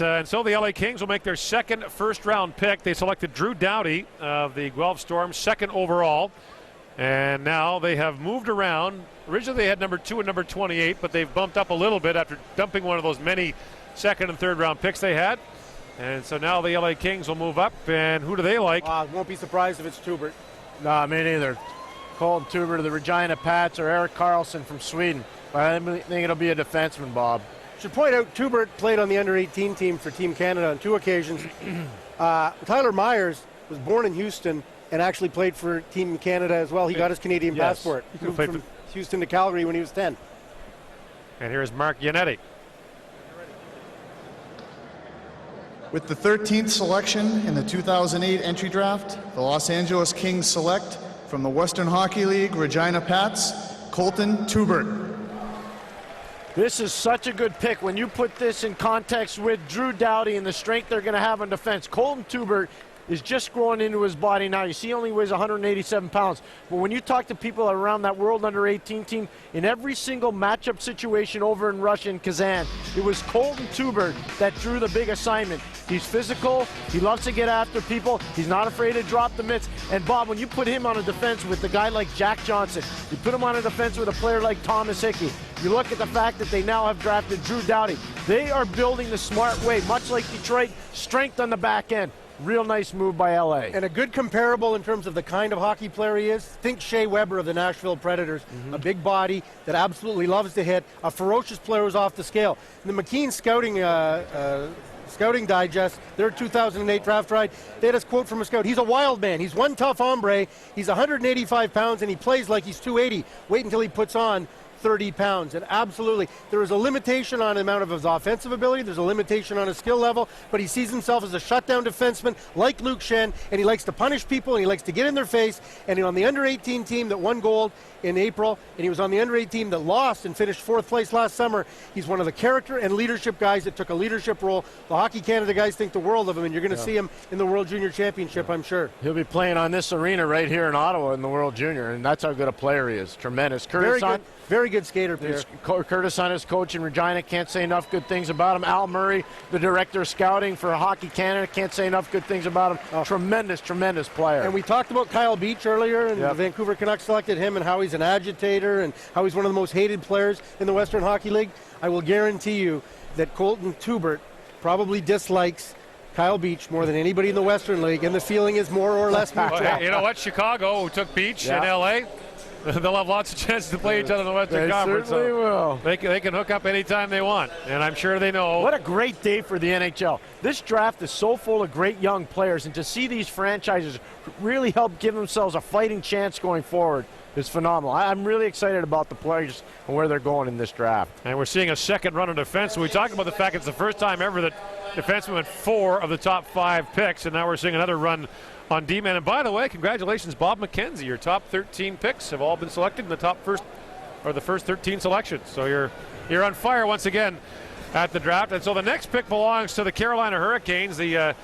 And so the LA Kings will make their second first-round pick. They selected Drew Doughty of the Guelph Storm, second overall. And now they have moved around. Originally they had number 2 and number 28, but they've bumped up a little bit after dumping one of those many second and third round picks they had. And so now the LA Kings will move up. And who do they like? Won't be surprised if it's Teubert. No, me neither. Colten Teubert of the Regina Pats or Eric Karlsson from Sweden. But I think it'll be a defenseman, Bob. Should point out Teubert played on the under-18 team for Team Canada on 2 occasions. Tyler Myers was born in Houston and actually played for Team Canada as well. He got his Canadian passport. He moved from Houston to Calgary when he was 10. And here's Mark Yannetti. With the 13th selection in the 2008 entry draft, the Los Angeles Kings select from the Western Hockey League Regina Pats, Colten Teubert. This is such a good pick when you put this in context with Drew Doughty and the strength they're going to have on defense. Colten Teubert is just growing into his body now. You see he only weighs 187 pounds. But when you talk to people around that World Under-18 team, in every single matchup situation over in Russia in Kazan, it was Colten Teubert that drew the big assignment. He's physical. He loves to get after people. He's not afraid to drop the mitts. And, Bob, when you put him on a defense with a guy like Jack Johnson, you put him on a defense with a player like Thomas Hickey, you look at the fact that they now have drafted Drew Doughty. They are building the smart way, much like Detroit, strength on the back end. Real nice move by LA. And a good comparable in terms of the kind of hockey player he is. Think Shea Weber of the Nashville Predators. A big body that absolutely loves to hit. A ferocious player who's off the scale. In the McKean Scouting Digest, their 2008 draft ride, they had a quote from a scout. He's a wild man. He's one tough hombre. He's 185 pounds, and he plays like he's 280. Wait until he puts on 30 pounds. And absolutely, there is a limitation on the amount of his offensive ability. There's a limitation on his skill level, but he sees himself as a shutdown defenseman like Luke Schenn, and he likes to punish people, and he likes to get in their face. And on the under-18 team that won gold in April, and he was on the under-18 team that lost and finished 4th place last summer. He's one of the character and leadership guys that took a leadership role. The Hockey Canada guys think the world of him, and you're going to see him in the World Junior Championship, I'm sure. He'll be playing on this arena right here in Ottawa in the World Junior, and that's how good a player he is. Tremendous. Very good skater player. Curtis Hunt, his coach in Regina, can't say enough good things about him. Al Murray, the director of scouting for Hockey Canada, can't say enough good things about him. Tremendous player. And we talked about Kyle Beach earlier, and the Vancouver Canucks selected him and how he's an agitator and how he's one of the most hated players in the Western Hockey League. I will guarantee you that Colten Teubert probably dislikes Kyle Beach more than anybody in the Western League, and the feeling is more or less mutual. Well, you know what? Chicago, who took Beach in L.A., they'll have lots of chances to play each other in the Western Conference. They certainly will. They can hook up anytime they want, and I'm sure they know. What a great day for the NHL. This draft is so full of great young players, and to see these franchises really help give themselves a fighting chance going forward is phenomenal. I'm really excited about the players and where they're going in this draft. And we're seeing a second run of defense. We talked about the fact it's the first time ever that defensemen went 4 of the top 5 picks, and now we're seeing another run on D-man. And by the way, congratulations, Bob McKenzie. Your top 13 picks have all been selected in the first 13 selections. So you're on fire once again at the draft. And so the next pick belongs to the Carolina Hurricanes. The